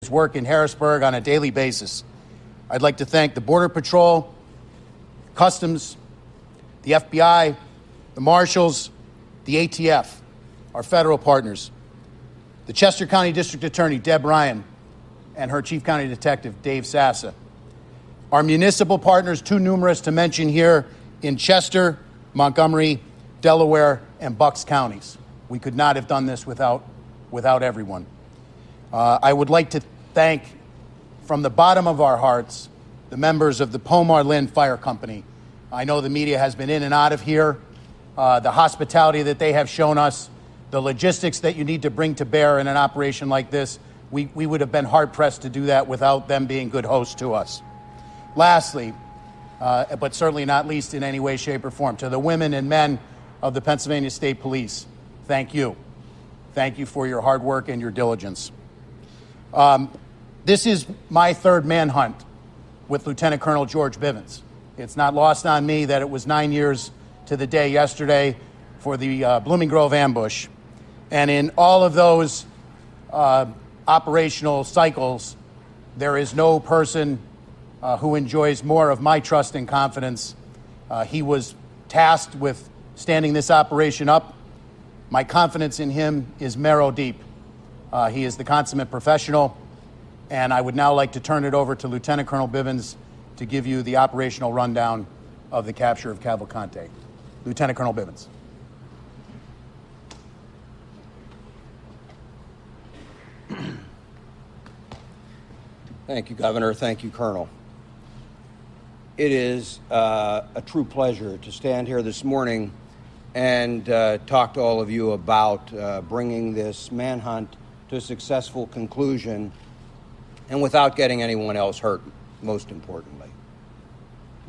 work in Harrisburg on a daily basis. I'd like to thank the Border Patrol, Customs, the FBI, the Marshals, the ATF, our federal partners, the Chester County District Attorney, Deb Ryan, and her Chief County Detective, Dave Sassa. Our municipal partners, too numerous to mention here, in Chester, Montgomery, Delaware, and Bucks counties. We could not have done this without everyone. I would like to thank, from the bottom of our hearts, the members of the Pomar Lynn Fire Company. I know the media has been in and out of here. The hospitality that they have shown us, the logistics that you need to bring to bear in an operation like this, we would have been hard-pressed to do that without them being good hosts to us. Lastly, but certainly not least in any way, shape, or form, to the women and men of the Pennsylvania State Police, thank you. Thank you for your hard work and your diligence. This is my third manhunt with Lieutenant Colonel George Bivens. It's not lost on me that it was 9 years to the day yesterday for the Blooming Grove ambush. And in all of those operational cycles, there is no person who enjoys more of my trust and confidence. He was tasked with standing this operation up. My confidence in him is marrow deep. He is the consummate professional, and I would now like to turn it over to Lieutenant Colonel Bivens to give you the operational rundown of the capture of Cavalcante. Lieutenant Colonel Bivens. Thank you, Governor. Thank you, Colonel. It is a true pleasure to stand here this morning and talk to all of you about bringing this manhunt to a successful conclusion and without getting anyone else hurt, most importantly.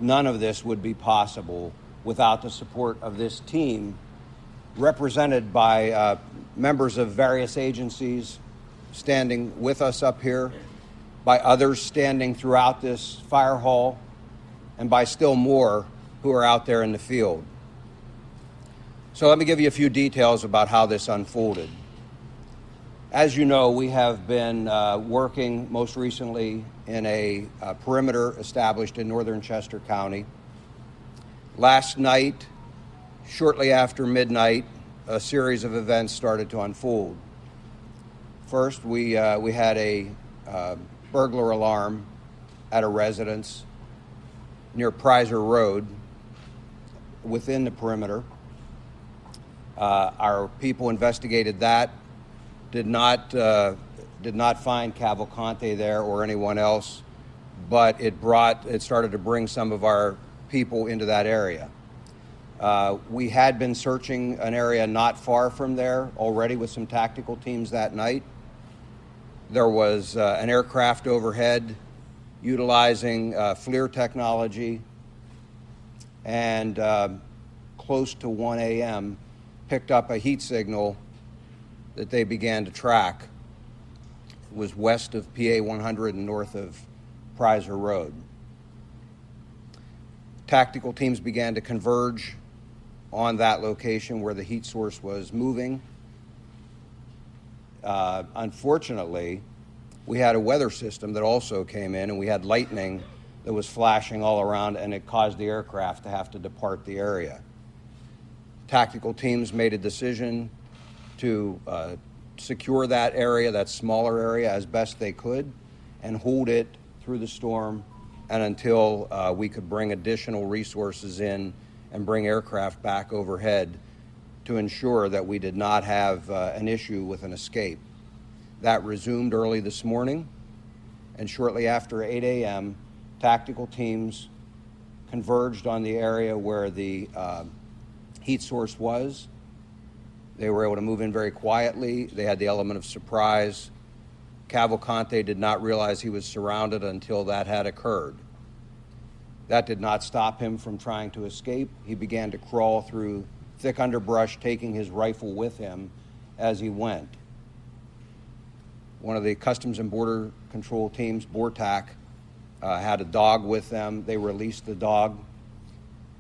None of this would be possible without the support of this team represented by members of various agencies standing with us up here, by others standing throughout this fire hall, and by still more who are out there in the field. So let me give you a few details about how this unfolded. As you know, we have been working most recently in a perimeter established in northern Chester County. Last night, shortly after midnight, a series of events started to unfold. First, we had a burglar alarm at a residence near Prizer Road within the perimeter. Our people investigated that, did not find Cavalcante there or anyone else, but it started to bring some of our people into that area. We had been searching an area not far from there already with some tactical teams that night. There was an aircraft overhead utilizing FLIR technology, and close to 1 a.m. picked up a heat signal that they began to track. It was west of PA 100 and north of Prizer Road. Tactical teams began to converge on that location where the heat source was moving. Unfortunately, we had a weather system that also came in, and we had lightning that was flashing all around, and it caused the aircraft to have to depart the area. Tactical teams made a decision to secure that area, that smaller area, as best they could, and hold it through the storm and until we could bring additional resources in and bring aircraft back overhead to ensure that we did not have an issue with an escape. That resumed early this morning, and shortly after 8 a.m., tactical teams converged on the area where the heat source was. They were able to move in very quietly. They had the element of surprise. Cavalcante did not realize he was surrounded until that had occurred. That did not stop him from trying to escape. He began to crawl through thick underbrush, taking his rifle with him as he went. One of the Customs and Border Control teams, BORTAC, had a dog with them. They released the dog.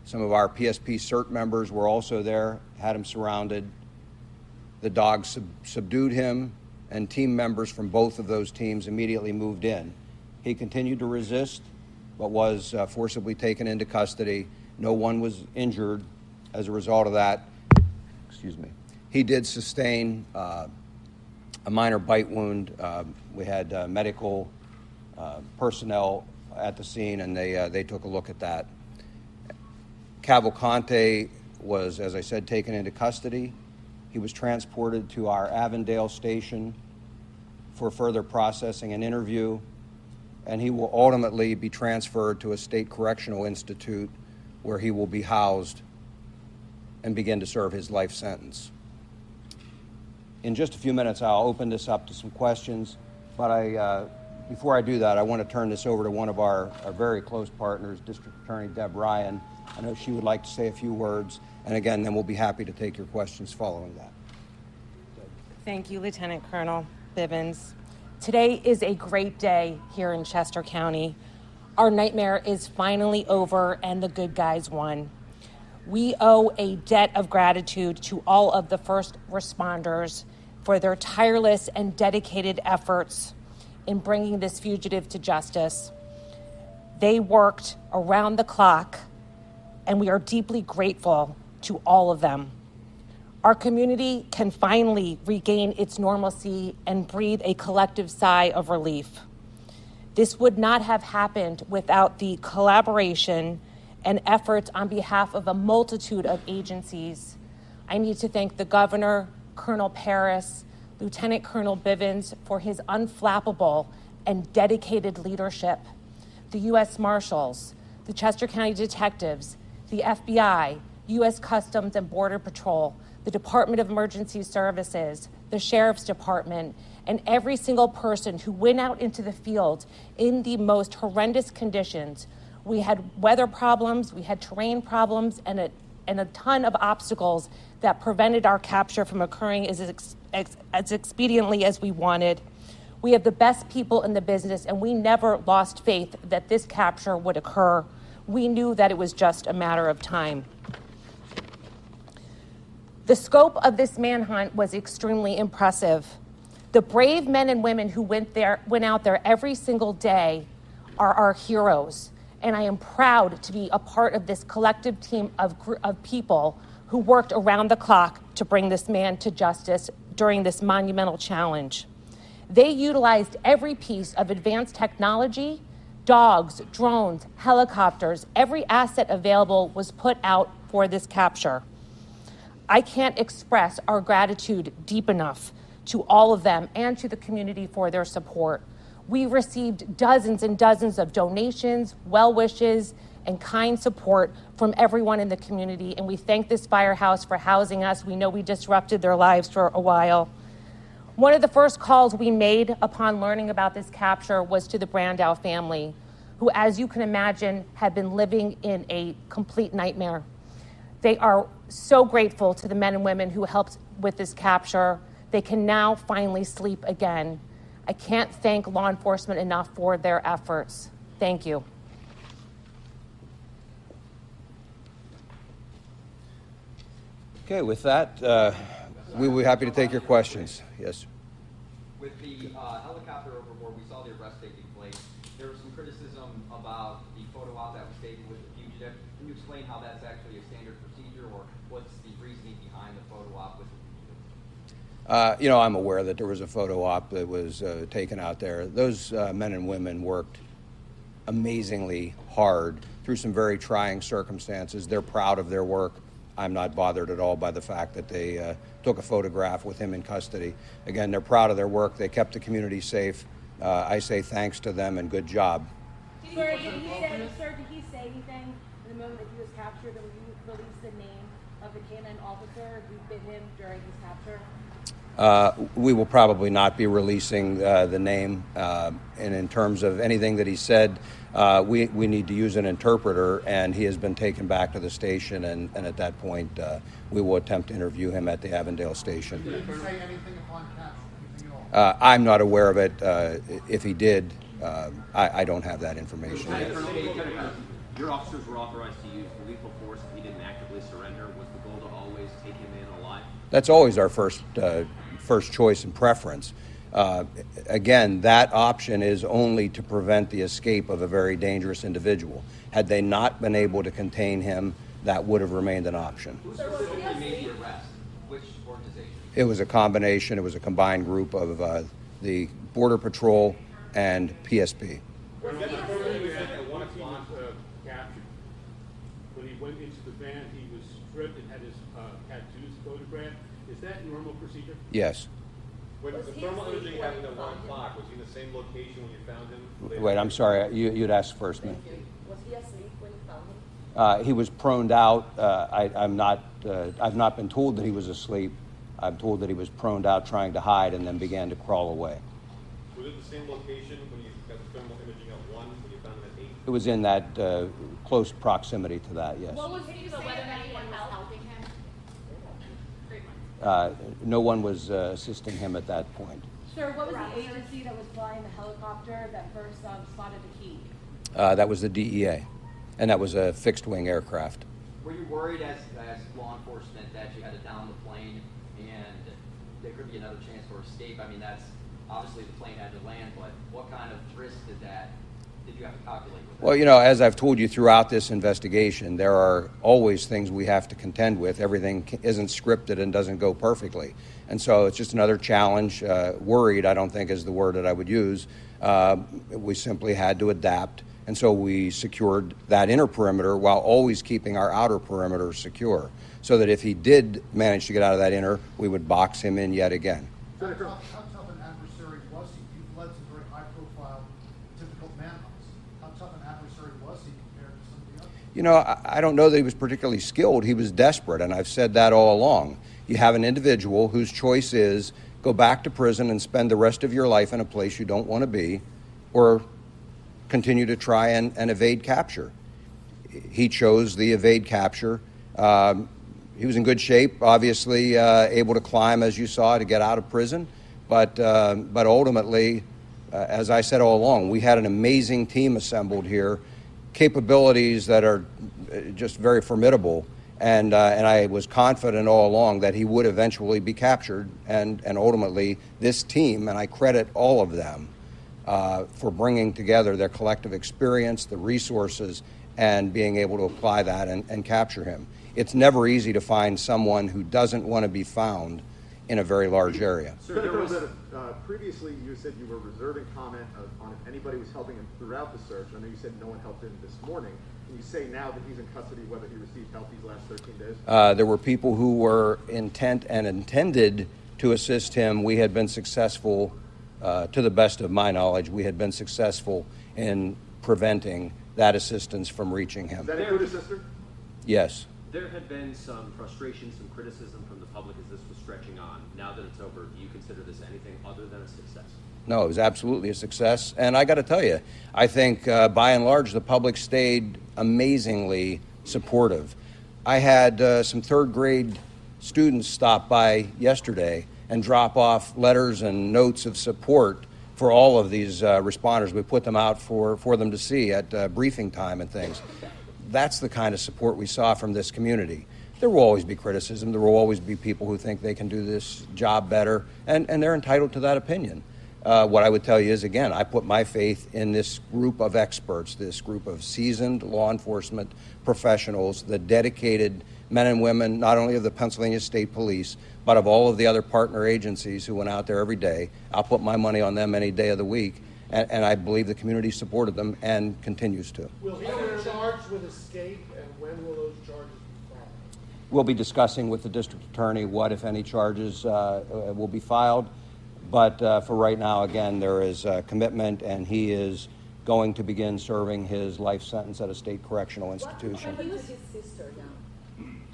Some of our PSP CERT members were also there, had him surrounded. The dog subdued him, and team members from both of those teams immediately moved in. He continued to resist, but was forcibly taken into custody. No one was injured as a result of that. Excuse me. He did sustain a minor bite wound. We had medical personnel at the scene, and they took a look at that. Cavalcante was, as I said, taken into custody. He was transported to our Avondale station for further processing and interview, and he will ultimately be transferred to a state correctional institute where he will be housed and begin to serve his life sentence. In just a few minutes, I'll open this up to some questions, but before I do that, I want to turn this over to one of our very close partners, District Attorney Deb Ryan. I know she would like to say a few words, and again, then we'll be happy to take your questions following that. Thank you, Lieutenant Colonel Bivens. Today is a great day here in Chester County. Our nightmare is finally over and the good guys won. We owe a debt of gratitude to all of the first responders for their tireless and dedicated efforts in bringing this fugitive to justice. They worked around the clock, and we are deeply grateful to all of them. Our community can finally regain its normalcy and breathe a collective sigh of relief. This would not have happened without the collaboration and efforts on behalf of a multitude of agencies. I need to thank the Governor, Colonel Paris, Lieutenant Colonel Bivens for his unflappable and dedicated leadership, the U.S. Marshals, the Chester County Detectives, the FBI, U.S. Customs and Border Patrol, the Department of Emergency Services, the Sheriff's Department, and every single person who went out into the field in the most horrendous conditions. We had weather problems, we had terrain problems, and a ton of obstacles that prevented our capture from occurring as expediently as we wanted. We have the best people in the business, and we never lost faith that this capture would occur. We knew that it was just a matter of time. The scope of this manhunt was extremely impressive. The brave men and women who went out there every single day are our heroes. And I am proud to be a part of this collective team of people who worked around the clock to bring this man to justice during this monumental challenge. They utilized every piece of advanced technology, dogs, drones, helicopters, every asset available was put out for this capture. I can't express our gratitude deep enough to all of them and to the community for their support. We received dozens and dozens of donations, well wishes, and kind support from everyone in the community, and we thank this firehouse for housing us. We know we disrupted their lives for a while. One of the first calls we made upon learning about this capture was to the Brandow family, who, as you can imagine, had been living in a complete nightmare. They are so grateful to the men and women who helped with this capture. They can now finally sleep again. I can't thank law enforcement enough for their efforts. Thank you. Okay, with that, we will be happy to take your questions. Yes. With the helicopter overboard, we saw the arrest taking place. There was some criticism about the photo op that was taken with the fugitive. Can you explain how that's actually a standard procedure, or what's the reasoning behind the photo op with the fugitive? I'm aware that there was a photo op that was taken out there. Those men and women worked amazingly hard through some very trying circumstances. They're proud of their work. I'm not bothered at all by the fact that they took a photograph with him in custody. Again, they're proud of their work. They kept the community safe. I say thanks to them and good job. Sir, did he say anything in the moment that he was captured, and you released the name of the canine officer who bit him during his capture? We will probably not be releasing the name. And in terms of anything that he said, we need to use an interpreter, and he has been taken back to the station, and at that point, we will attempt to interview him at the Avondale station. Did he say anything upon capture? Anything at all? I'm not aware of it. If he did, I don't have that information yet. Your officers were authorized to use lethal force if he didn't actively surrender. Was the goal to always take him in alive? That's always our first choice and preference. Again, that option is only to prevent the escape of a very dangerous individual. Had they not been able to contain him, that would have remained an option. Who specifically made the arrest? Which organization? It was a combination. It was a combined group of the Border Patrol and PSP. When he was captured, when he went into the van, he was stripped and had his tattoos photographed. Is that normal procedure? Yes. When the thermal imaging happened at 1 o'clock, was he in the same location when you found him? Wait, I'm sorry. You'd ask first, man. Was he asleep when you found him? He was proned out. I've not been told that he was asleep. I'm told that he was proned out trying to hide and then began to crawl away. Was it the same location when you got the thermal imaging at 1 when you found him at 8? It was in that close proximity to that, yes. What was he about whether anyone was helping him? No one was assisting him at that point. Sir, what was the agency that was flying the helicopter that first spotted the key? That was the DEA, and that was a fixed-wing aircraft. Were you worried as law enforcement that you had to down the plane and there could be another chance for escape? I mean, that's obviously the plane had to land, but what kind of risk did you have to calculate with that? Well, you know, as I've told you throughout this investigation, there are always things we have to contend with. Everything isn't scripted and doesn't go perfectly. And so it's just another challenge. Worried, I don't think is the word that I would use. We simply had to adapt. And so we secured that inner perimeter while always keeping our outer perimeter secure, so that if he did manage to get out of that inner, we would box him in yet again. How tough an adversary was he? You've led some very high-profile, difficult manhunts. How tough an adversary was he compared to some of the others? You know, I don't know that he was particularly skilled. He was desperate, and I've said that all along. You have an individual whose choice is go back to prison and spend the rest of your life in a place you don't want to be, or continue to try and evade capture. He chose the evade capture. He was in good shape, obviously able to climb, as you saw, to get out of prison. But ultimately, as I said all along, we had an amazing team assembled here, capabilities that are just very formidable. And I was confident all along that he would eventually be captured. And ultimately, this team, and I credit all of them, for bringing together their collective experience, the resources, and being able to apply that and capture him. It's never easy to find someone who doesn't want to be found in a very large area. Sir, previously you said you were reserving comment on if anybody was helping him throughout the search. I know you said no one helped him this morning. Can you say now that he's in custody whether he received help these last 13 days? There were people who were intent and intended to assist him. We had been successful. To the best of my knowledge, we had been successful in preventing that assistance from reaching him. Does that include his sister? Yes. There had been some frustration, some criticism from the public as this was stretching on. Now that it's over, do you consider this anything other than a success? No, it was absolutely a success. And I got to tell you, I think by and large the public stayed amazingly supportive. I had some third grade students stop by yesterday and drop off letters and notes of support for all of these responders. We put them out for them to see at briefing time and things. That's the kind of support we saw from this community. There will always be criticism. There will always be people who think they can do this job better, and they're entitled to that opinion. What I would tell you is, again, I put my faith in this group of experts, this group of seasoned law enforcement professionals, the dedicated men and women, not only of the Pennsylvania State Police, but of all of the other partner agencies who went out there every day. I'll put my money on them any day of the week, and I believe the community supported them and continues to. Will he be charged with escape, and when will those charges be filed? We'll be discussing with the district attorney what, if any, charges will be filed. But for right now, again, there is a commitment, and he is going to begin serving his life sentence at a state correctional institution. What was his sister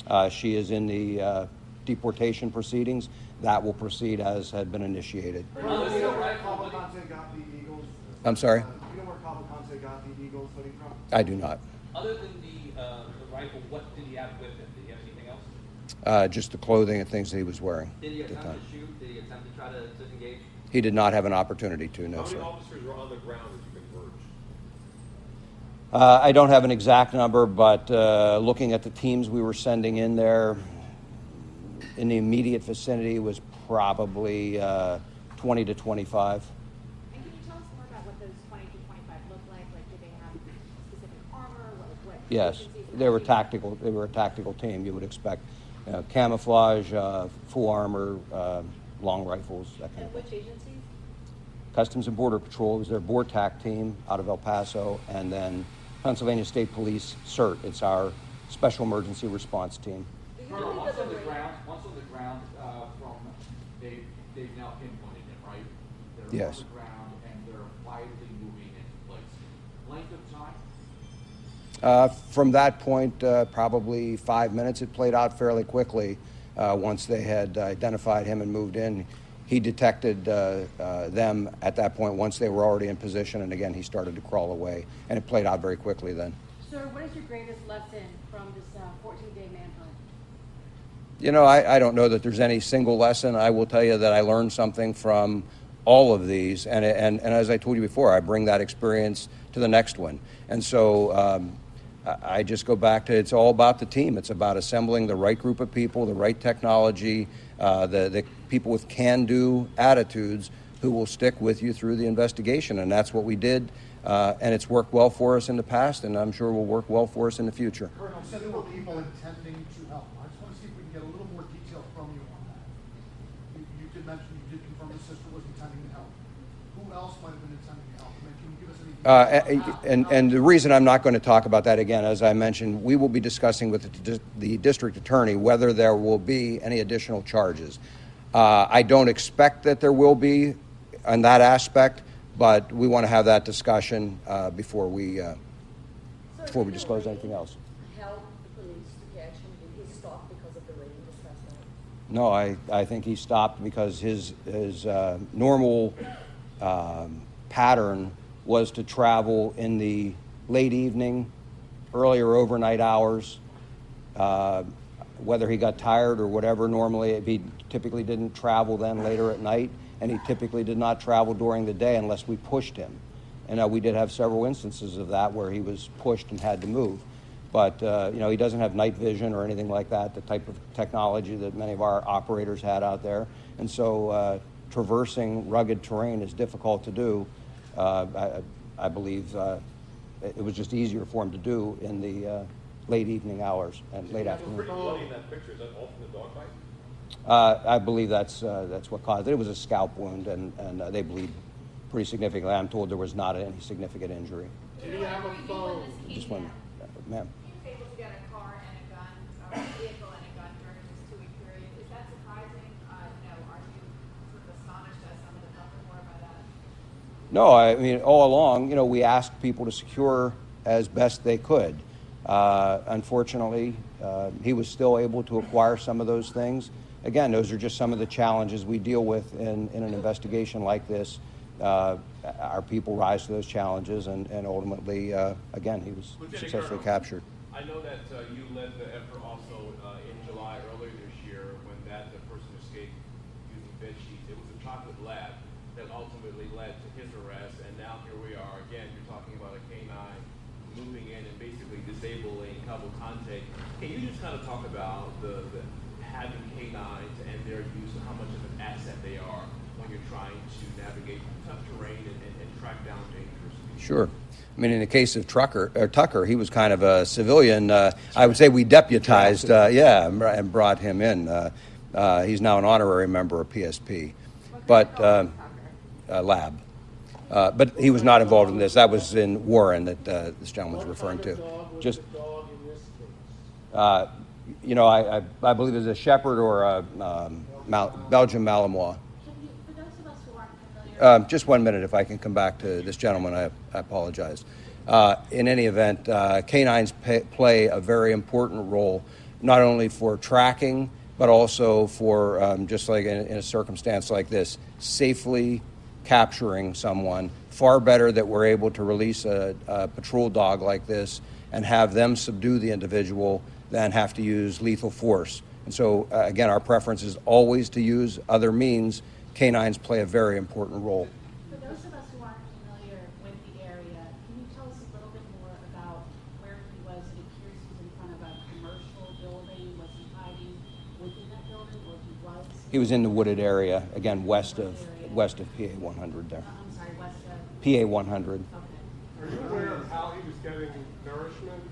now? She is in the deportation proceedings. That will proceed as had been initiated. You know where Cavalcante got the Eagles? I'm sorry? You know where Cavalcante got the Eagles hoodie from? I do not. Other than the rifle, what did he have with him? Did he have anything else? Just the clothing and things that he was wearing Did he at the time. attempt to shoot? Did he attempt to try to disengage? He did not have an opportunity to, no, How many sir. officers were on the ground as you converged? I don't have an exact number, but looking at the teams we were sending in there, in the immediate vicinity was probably 20 to 25. And can you tell us more about what those 20 to 25 look like? Like, did they have specific armor? What Yes, efficiencies they were they- tactical. They were a tactical team. You would expect camouflage, full armor, long rifles, that kind And of thing. which agencies? Customs and Border Patrol is their BORTAC team out of El Paso, and then Pennsylvania State Police CERT. It's our Special Emergency Response Team. Colonel, once on the ground, from they've now pinpointed him, right? They're Yes. on the ground and they're quietly moving into place. Length of time? From that point, probably 5 minutes. It played out fairly quickly once they had identified him and moved in. He detected them at that point once they were already in position, and again, he started to crawl away, and it played out very quickly then. Sir, what is your greatest lesson from this 14-day manhunt? You know, I don't know that there's any single lesson. I will tell you that I learned something from all of these, and as I told you before, I bring that experience to the next one. And so I just go back to, it's all about the team. It's about assembling the right group of people, the right technology, the people with can-do attitudes who will stick with you through the investigation, and that's what we did. And it's worked well for us in the past, and I'm sure will work well for us in the future. Colonel, said there were people intending to help. I just want to see if we can get a little more detail from you on that. You did mention, you did confirm his sister was intending to help. Who else might have been intending to help? I mean, can you give us any details? And the reason I'm not going to talk about that again, as I mentioned, we will be discussing with the district attorney whether there will be any additional charges. I don't expect that there will be on that aspect, but we want to have that discussion before we disclose anything else. Help the police to catch him? Did he stop because of the rain this past night? No, I think he stopped because his normal pattern was to travel in the late evening, early or overnight hours. Whether he got tired or whatever, normally he typically didn't travel then later at night, and he typically did not travel during the day unless we pushed him. And we did have several instances of that where he was pushed and had to move. But, he doesn't have night vision or anything like that, the type of technology that many of our operators had out there. And so traversing rugged terrain is difficult to do. I believe it was just easier for him to do in the late evening hours and late afternoon. Pretty bloody in that picture. Is that all from the dog bite? I believe that's what caused it. It was a scalp wound, and they bleed pretty significantly. I'm told there was not any significant injury. Did he have a phone? Just one, ma'am. He was able to get a car and a gun, or a vehicle and a gun during this 2-week period. Is that surprising? Are you sort of astonished as some of the public were by that? No, I mean, all along, we asked people to secure as best they could. Unfortunately, he was still able to acquire some of those things. Again, those are just some of the challenges we deal with in an investigation like this. Our people rise to those challenges, and ultimately, again, he was successfully captured. I know that you led the effort also in July earlier this year when the person escaped using bed sheets. It was a chocolate lab that ultimately led to his arrest, and now here we are again. You're talking about a canine moving in and basically disabling Cabo Conte. Can you just kind of talk about the having canines and their use and how much of an asset they are when you're trying to navigate tough terrain and track down dangerous people? Sure. I mean, in the case of Tucker, he was kind of a civilian. I would say we deputized, and brought him in. He's now an honorary member of PSP, but lab. But he was not involved in this. That was in Warren that this gentleman was referring to. Just, I believe it's a Shepherd or a Belgian Malinois. For those of us who aren't familiar, Just 1 minute, if I can come back to this gentleman, I apologize. In any event, canines play a very important role, not only for tracking, but also for, just like in a circumstance like this, safely capturing someone. Far better that we're able to release a patrol dog like this and have them subdue the individual than have to use lethal force. And so, again, our preference is always to use other means. Canines play a very important role. for those of us who aren't familiar with the area, can you tell us a little bit more about where he was? It appears he was in front of a commercial building. Was he hiding within that building, or he was? He was in the wooded area, again, west of west of PA 100 there. I'm sorry, west of, PA 100. okay. Are you aware of how he was getting nourishment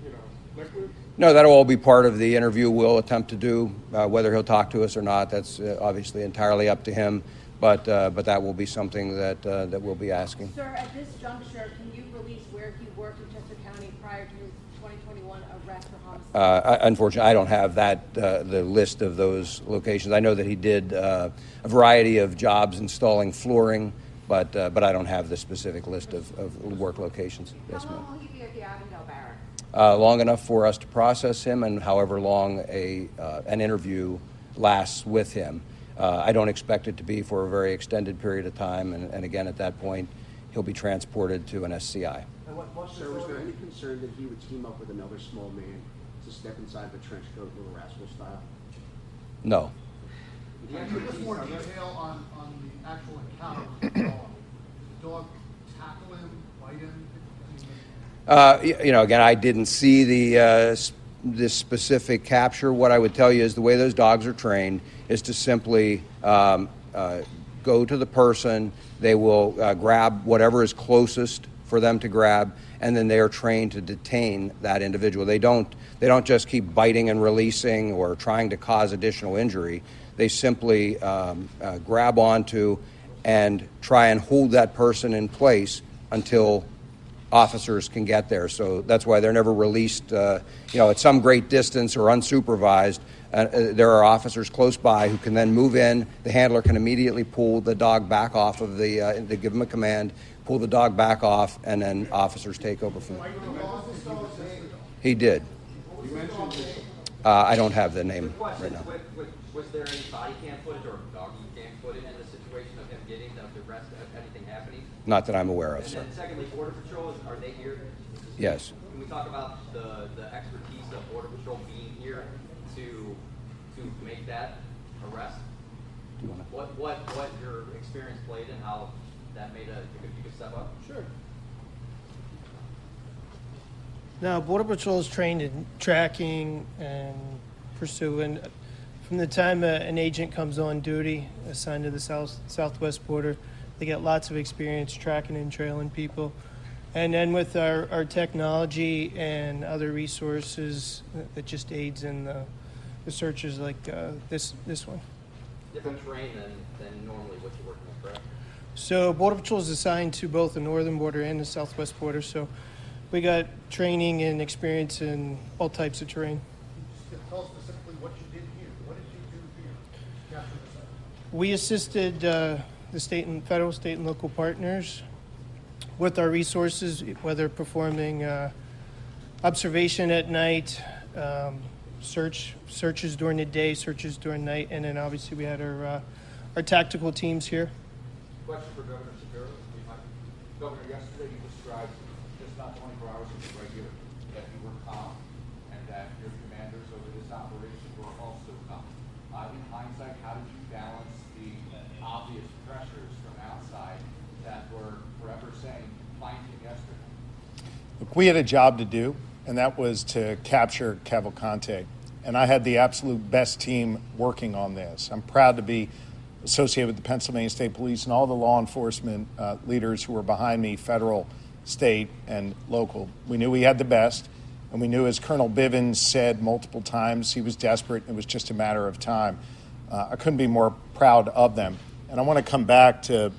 and, liquids? No, that'll all be part of the interview we'll attempt to do. Whether he'll talk to us or not, that's obviously entirely up to him. But that will be something that we'll be asking. Sir, at this juncture, can you release where he worked in Chester County prior to his 2021 arrest for homicide? Unfortunately, I don't have the list of those locations. I know that he did a variety of jobs installing flooring, but I don't have the specific list of work locations. Yes, How ma'am. long will he be at the Avondale Barracks? Long enough for us to process him, and however long an interview lasts with him. I don't expect it to be for a very extended period of time, and again, at that point, he'll be transported to an SCI. Sir, was there any concern that he would team up with another small man to step inside the trench coat, Little Rascal style? No. Just more detail on the actual encounter with the dog. Did the dog tackle him, bite him? Again, I didn't see this specific capture. What I would tell you is the way those dogs are trained is to simply go to the person. They will grab whatever is closest for them to grab, and then they are trained to detain that individual. They don't just keep biting and releasing or trying to cause additional injury. They simply grab onto and try and hold that person in place until officers can get there. So that's why they're never released, at some great distance or unsupervised. There are officers close by who can then move in. The handler can immediately pull the dog back off of they give him a command, pull the dog back off, and then officers take over from there. He did. I don't have the name right now. Was there any body cam footage or doggy cam footage in the situation of him getting the arrest, of anything happening? Not that I'm aware of, And sir. then secondly, Border Patrol, are they here? Yes. Can we talk about the expertise of Border Patrol being here to make that arrest? Do you wanna- What your experience played and how that made you could step up? Sure. Now, Border Patrol is trained in tracking and pursuing. From the time an agent comes on duty, assigned to the southwest border, they get lots of experience tracking and trailing people. And then with our technology and other resources, that just aids in the searches like this one. Different terrain than normally what you're working with, correct? So Border Patrol is assigned to both the northern border and the southwest border. So we got training and experience in all types of terrain. Just tell us specifically what you did here. What did you do here to capture this item? We assisted the federal, state, and local partners with our resources, whether performing observation at night, searches during the day, searches during night, and then obviously we had our tactical teams here. Question for Governor Shapiro. Governor, yesterday you described just not 24 hours ago right here that you were calm and that your commanders over this operation were also calm. In hindsight, how did you balance the obvious pressures from outside that were forever saying, find him yesterday? Look, we had a job to do, and that was to capture Cavalcante. And I had the absolute best team working on this. I'm proud to be associated with the Pennsylvania State Police and all the law enforcement leaders who were behind me, federal, state, and local. We knew we had the best, and we knew, as Colonel Bivens said multiple times, he was desperate. It was just a matter of time. I couldn't be more proud of them. And I want to come back to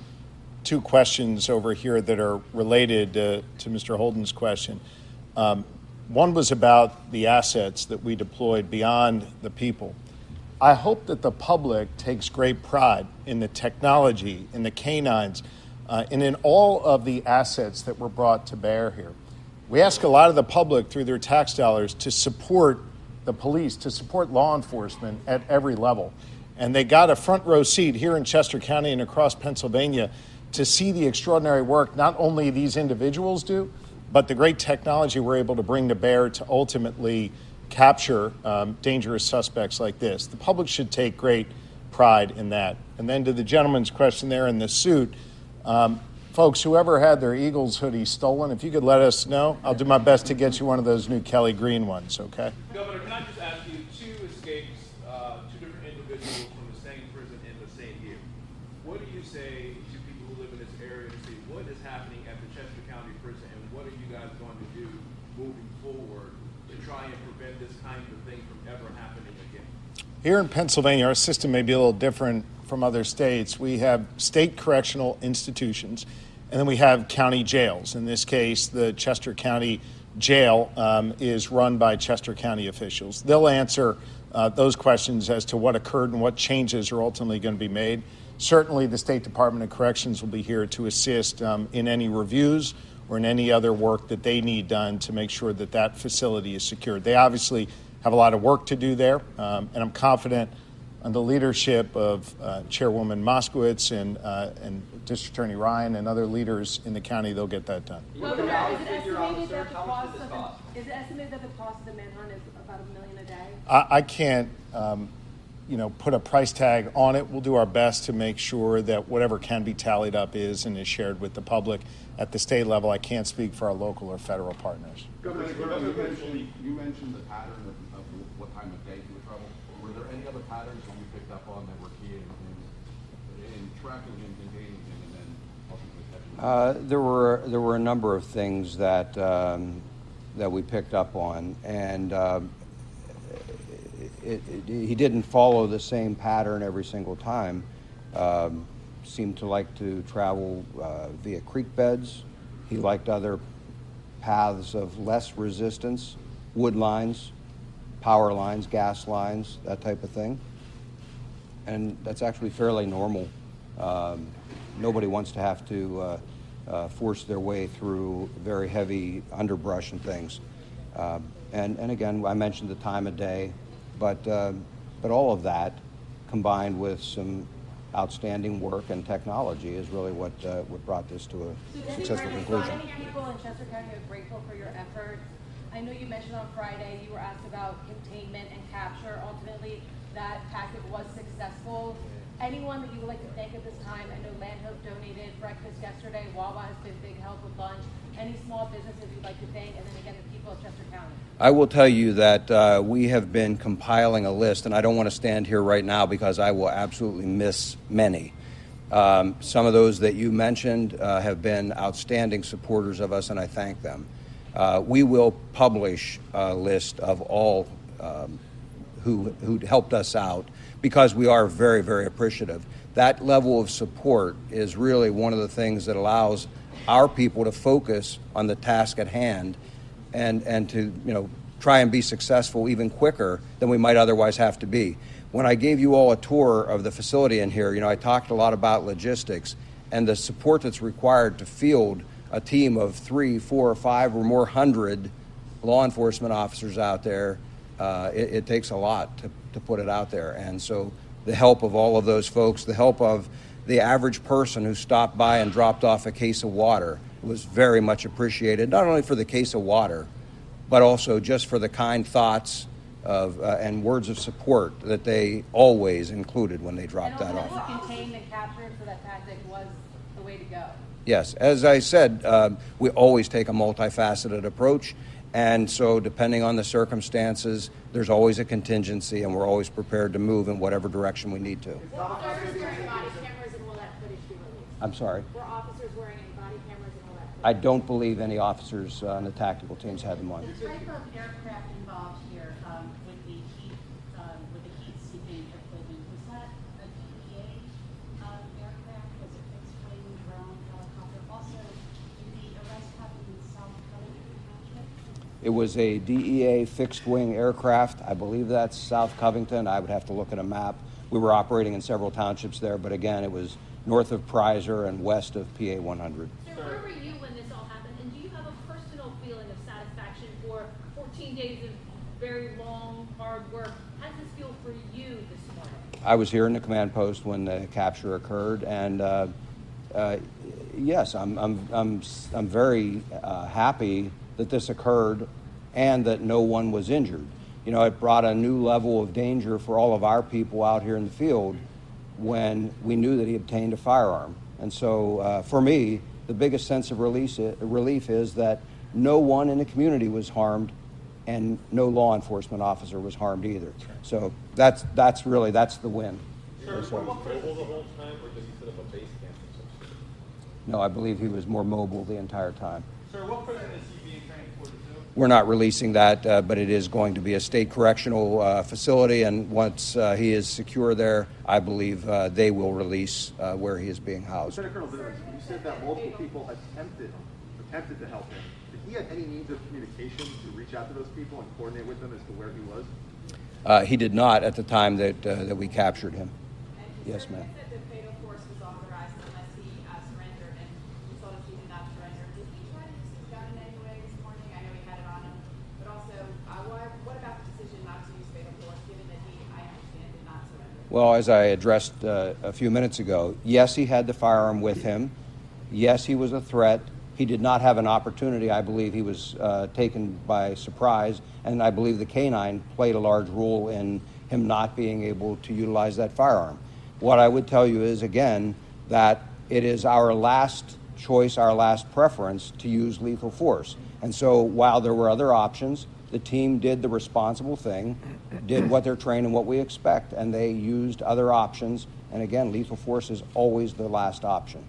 two questions over here that are related to Mr. Holden's question. One was about the assets that we deployed beyond the people. I hope that the public takes great pride in the technology, in the canines, and in all of the assets that were brought to bear here. We ask a lot of the public through their tax dollars to support the police, to support law enforcement at every level. And they got a front row seat here in Chester County and across Pennsylvania to see the extraordinary work not only these individuals do, but the great technology we're able to bring to bear to ultimately capture dangerous suspects like this. The public should take great pride in that. And then to the gentleman's question there in the suit, folks, whoever had their Eagles hoodie stolen, if you could let us know, I'll do my best to get you one of those new Kelly Green ones, okay? Governor, can I just ask you, two escapes, two different individuals from the same prison in the same year. What do you say moving forward to try and prevent this kind of thing from ever happening again? Here in Pennsylvania, our system may be a little different from other states. We have state correctional institutions, and then we have county jails. In this case, the Chester County Jail is run by Chester County officials. They'll answer those questions as to what occurred and what changes are ultimately going to be made. Certainly, the State Department of Corrections will be here to assist in any reviews or in any other work that they need done to make sure that that facility is secured. They obviously have a lot of work to do there, and I'm confident on the leadership of Chairwoman Moskowitz and District Attorney Ryan and other leaders in the county, they'll get that done. Governor, is it estimated that the cost of the manhunt is about $1 million a day? I can't, put a price tag on it. We'll do our best to make sure that whatever can be tallied up is and is shared with the public. At the state level, I can't speak for our local or federal partners. Governor, you mentioned the pattern of what time of day he would travel. Were there any other patterns that you picked up on that were key in tracking him, containing him, and then ultimately catching him? There were a number of things that we picked up on, and he didn't follow the same pattern every single time. Seemed to like to travel via creek beds. He liked other paths of less resistance, wood lines, power lines, gas lines, that type of thing. And that's actually fairly normal. Nobody wants to have to force their way through very heavy underbrush and things. And again, I mentioned the time of day, but all of that combined with some outstanding work and technology is really what brought this to a successful conclusion. Many people in Chester County are grateful for your efforts. I know you mentioned on Friday you were asked about containment and capture. Ultimately, that tactic was successful. Anyone that you would like to thank at this time? I know Land Hope donated breakfast yesterday. Wawa has been big help with lunch. Any small businesses you'd like to thank? And then again, the people of Chester County. I will tell you that we have been compiling a list, and I don't want to stand here right now because I will absolutely miss many. Some of those that you mentioned have been outstanding supporters of us, and I thank them. We will publish a list of all who helped us out because we are very, very appreciative. That level of support is really one of the things that allows our people to focus on the task at hand and to try and be successful even quicker than we might otherwise have to be. When I gave you all a tour of the facility in here, I talked a lot about logistics and the support that's required to field a team of 3, 4, or 5 or more hundred law enforcement officers out there. It takes a lot to put it out there. And so the help of all of those folks, the help of the average person who stopped by and dropped off a case of water was very much appreciated, not only for the case of water, but also just for the kind thoughts of and words of support that they always included when they dropped that off. And contain and capture, so that tactic was the way to go. Yes, as I said, we always take a multifaceted approach. And so depending on the circumstances, there's always a contingency, and we're always prepared to move in whatever direction we need to. Were officers wearing body cameras, and will that footage be released? I'm sorry? Were officers wearing any body cameras, and will that footage? I don't believe any officers on the tactical teams had them on. The type of aircraft involved here with the heat-seeking equipment, was that a DEA aircraft? Was it fixed-wing, drone, helicopter? Also, did the arrest happen in South Covington Township? It was a DEA fixed-wing aircraft. I believe that's South Covington. I would have to look at a map. We were operating in several townships there, but again, it was north of Prizer and west of PA 100. Sir, where were you when this all happened? And do you have a personal feeling of satisfaction for 14 days of very long, hard work? How does this feel for you this morning? I was here in the command post when the capture occurred, and yes, I'm very happy that this occurred and that no one was injured. It brought a new level of danger for all of our people out here in the field when we knew that he obtained a firearm. And so for me, the biggest sense of relief is that no one in the community was harmed and no law enforcement officer was harmed either. So that's the win. Sir, was he mobile the whole time, or did he set up a base camp or something? No, I believe he was more mobile the entire time. Sir, what prison is he being transported to? we're not releasing that, but it is going to be a state correctional facility, and once he is secure there, I believe they will release where he is being housed. Lieutenant Colonel Bivens, you said that multiple people attempted to help him. Did he have any means of communication to reach out to those people and coordinate with them as to where he was? He did not at the time that we captured him. Yes, ma'am. You said the fatal force was authorized unless he surrendered, and you told us he did not surrender. Did he try to use his gun in any way this morning? I know he had it on him, but also, what about the decision not to use fatal force, given that he, I understand, did not surrender? Well, as I addressed a few minutes ago, yes, he had the firearm with him. Yes, he was a threat. He did not have an opportunity. I believe he was taken by surprise, and I believe the canine played a large role in him not being able to utilize that firearm. What I would tell you is, again, that it is our last choice, our last preference to use lethal force. And so while there were other options, the team did the responsible thing, did what they're trained and what we expect, and they used other options. And again, lethal force is always the last option.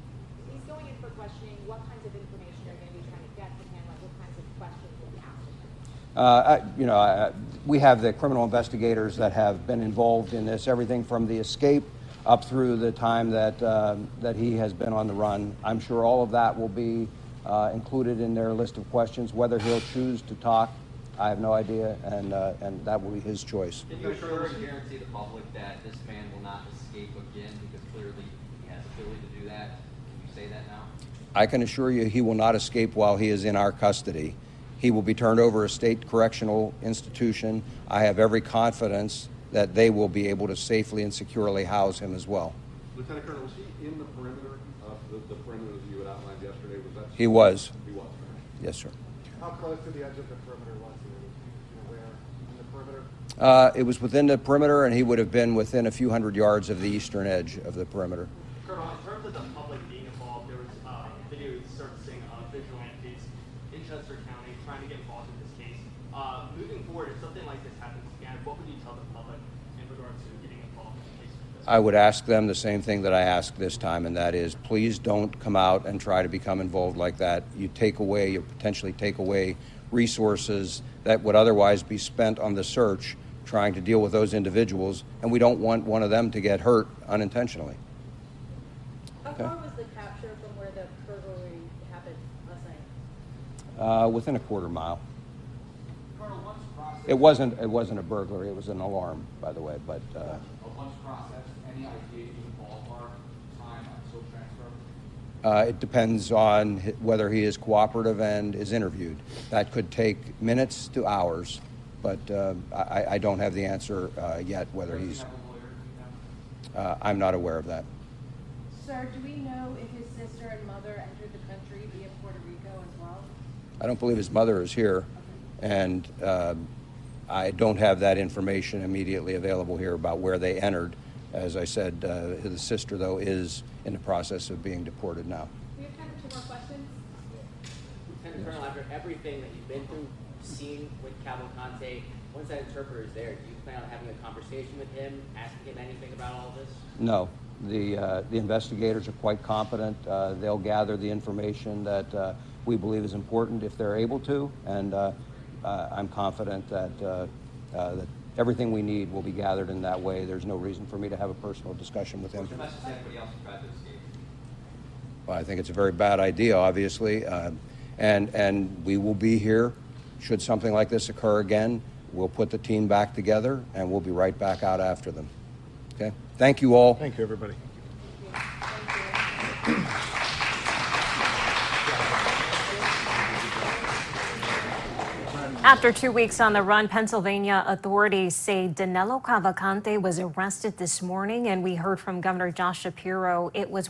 He's going in for questioning. What kinds of information are you going to be trying to get from him? Like, what kinds of questions will be asked of him? We have the criminal investigators that have been involved in this, everything from the escape up through the time that he has been on the run. I'm sure all of that will be included in their list of questions. Whether he'll choose to talk, I have no idea, and that will be his choice. Can you assure and guarantee the public that this man will not escape again, because clearly he has the ability to do that? Can you say that now? I can assure you he will not escape while he is in our custody. He will be turned over to a state correctional institution. I have every confidence that they will be able to safely and securely house him as well. Lieutenant Colonel, was he in the perimeter of the perimeter that you had outlined yesterday? Was that? He was. He was. Yes, sir. How close to the edge of the perimeter was he? Where in the perimeter? It was within the perimeter, and he would have been within a few hundred yards of the eastern edge of the perimeter. Colonel, in terms of the public being involved, there was video surfacing of vigilantes in Chester County trying to get involved in this case. Moving forward, if something like this happens again, what would you tell the public in regards to getting involved in a case like this? I would ask them the same thing that I asked this time, and that is, please don't come out and try to become involved like that. You potentially take away resources that would otherwise be spent on the search trying to deal with those individuals, and we don't want one of them to get hurt unintentionally. How far was the capture from where the burglary happened last night? Within a quarter mile. Colonel, once processed, It wasn't a burglary. It was an alarm, by the way. But once processed, any idea of the ballpark time until transfer? it depends on whether he is cooperative and is interviewed. That could take minutes to hours, but I don't have the answer yet. Whether he's, I'm not aware of that. Sir, do we know if his sister and mother entered the country via Puerto Rico as well? I don't believe his mother is here, and I don't have that information immediately available here about where they entered. As I said, his sister, though, is in the process of being deported now. We have time for 2 more questions. Lieutenant Colonel, after everything that you've been through, seeing with Cavalcante, once that interpreter is there, do you plan on having a conversation with him, asking him anything about all this? No. The investigators are quite competent. They'll gather the information that we believe is important if they're able to, and I'm confident that everything we need will be gathered in that way. There's no reason for me to have a personal discussion with him. What's your message to anybody else who tried to escape? Well, I think it's a very bad idea, obviously, and we will be here should something like this occur again. We'll put the team back together, and we'll be right back out after them. Okay? Thank you all. Thank you, everybody. After 2 weeks on the run, Pennsylvania authorities say Danilo Cavalcante was arrested this morning, and we heard from Governor Josh Shapiro. It was